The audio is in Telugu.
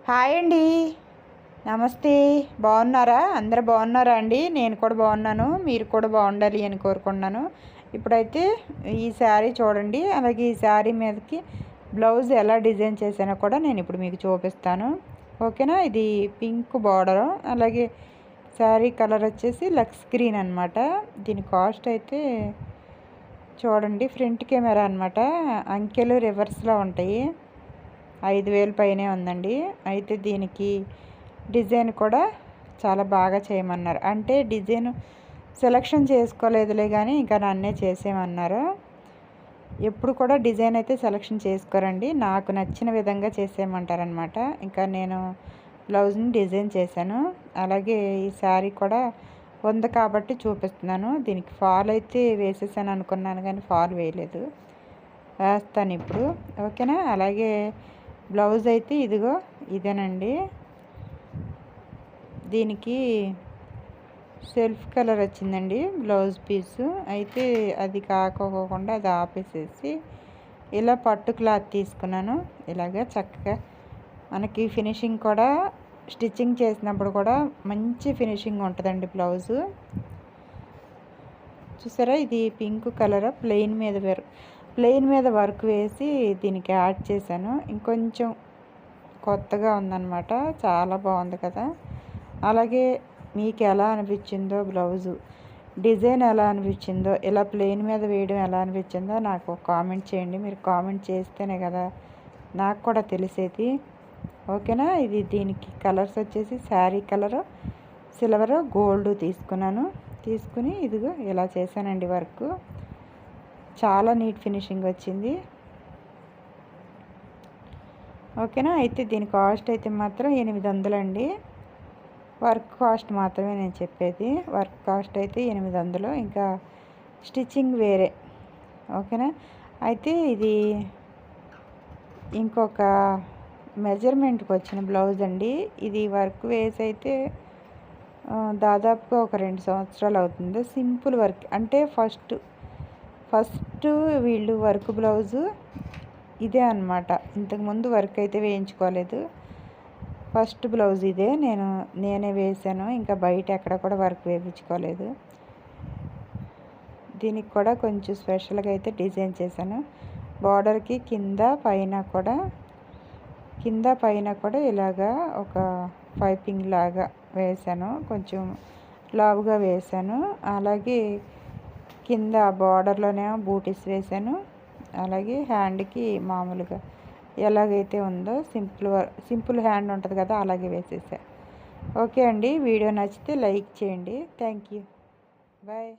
హాయ్ అండి. నమస్తే. బాగున్నారా? అందరు బాగున్నారా అండి? నేను కూడా బాగున్నాను. మీరు కూడా బాగుండాలి అని కోరుకుంటున్నాను. ఇప్పుడైతే ఈ శారీ చూడండి. అలాగే ఈ శారీ మీదకి బ్లౌజ్ ఎలా డిజైన్ చేశానో కూడా నేను ఇప్పుడు మీకు చూపిస్తాను. ఓకేనా? ఇది పింక్ బార్డరు. అలాగే శారీ కలర్ వచ్చేసి లక్స్ గ్రీన్ అనమాట. దీని కాస్ట్ అయితే చూడండి, ఫ్రంట్ కెమెరా అనమాట. అంకెలు రివర్స్లో ఉంటాయి. 5,000 పైనే ఉందండి. అయితే దీనికి డిజైన్ కూడా చాలా బాగా చేయమన్నారు. అంటే డిజైన్ సెలెక్షన్ చేసుకోలేదులే కానీ ఇంకా నన్నే చేసేయమన్నారు. ఎప్పుడు కూడా డిజైన్ అయితే సెలెక్షన్ చేసుకోరండి, నాకు నచ్చిన విధంగా చేసేయమంటారనమాట. ఇంకా నేను బ్లౌజ్ని డిజైన్ చేశాను. అలాగే ఈ శారీ కూడా ఉంది కాబట్టి చూపిస్తున్నాను. దీనికి ఫాల్ అయితే వేసేసాను అనుకున్నాను కానీ ఫాల్ వేయలేదు, వేస్తాను ఇప్పుడు. ఓకేనా? అలాగే బ్లౌజ్ అయితే ఇదిగో ఇదేనండి. దీనికి సెల్ఫ్ కలర్ వచ్చిందండి బ్లౌజ్ పీసు. అయితే అది కాకోకుండా అది ఆపేసేసి ఇలా పట్టు క్లాత్ తీసుకున్నాను. ఇలాగ చక్కగా మనకి ఫినిషింగ్ కూడా స్టిచ్చింగ్ చేసినప్పుడు కూడా మంచి ఫినిషింగ్ ఉంటుందండి బ్లౌజు. చూసారా? ఇది పింక్ కలర్ ప్లెయిన్ మీద వర్క్ వేసి దీనికి యాడ్ చేశాను. ఇంకొంచెం కొత్తగా ఉందన్నమాట. చాలా బాగుంది కదా? అలాగే మీకు ఎలా అనిపించిందో బ్లౌజు డిజైన్ ఎలా అనిపించిందో, ఇలా ప్లెయిన్ మీద వేయడం ఎలా అనిపించిందో నాకు కామెంట్ చేయండి. మీరు కామెంట్ చేస్తేనే కదా నాకు కూడా తెలిసేది. ఓకేనా? ఇది దీనికి కలర్స్ వచ్చేసి శారీ కలరు, సిల్వరు, గోల్డ్ తీసుకుని ఇదిగో ఇలా చేశానండి వర్క్. చాలా నీట్ ఫినిషింగ్ వచ్చింది. ఓకేనా? అయితే దీని కాస్ట్ అయితే మాత్రం 800 అండి. వర్క్ కాస్ట్ మాత్రమే నేను చెప్పేది. వర్క్ కాస్ట్ అయితే 800, ఇంకా స్టిచ్చింగ్ వేరే. ఓకేనా? అయితే ఇది ఇంకొక మెజర్మెంట్కి వచ్చిన బ్లౌజ్ అండి. ఇది వర్క్ వేసి అయితే దాదాపుగా ఒక 2 సంవత్సరాలు అవుతుంది. సింపుల్ వర్క్ అంటే ఫస్ట్ వీళ్ళు వర్క్ బ్లౌజు ఇదే అనమాట. ఇంతకుముందు వర్క్ అయితే వేయించుకోలేదు. ఫస్ట్ బ్లౌజ్ ఇదే నేనే వేసాను. ఇంకా బయట ఎక్కడ కూడా వర్క్ వేయించుకోలేదు. దీనికి కూడా కొంచెం స్పెషల్గా అయితే డిజైన్ చేశాను. బార్డర్కి కింద పైన కూడా ఇలాగా ఒక పైపింగ్ లాగా వేసాను. కొంచెం లావుగా వేసాను. అలాగే కింద బార్డర్లోనేమో బూటీస్ వేసాను. అలాగే హ్యాండ్కి మామూలుగా ఎలాగైతే ఉందో సింపుల్ హ్యాండ్ ఉంటుంది కదా, అలాగే వేసేసా. ఓకే అండి. వీడియో నచ్చితే లైక్ చేయండి. Thank you. బాయ్.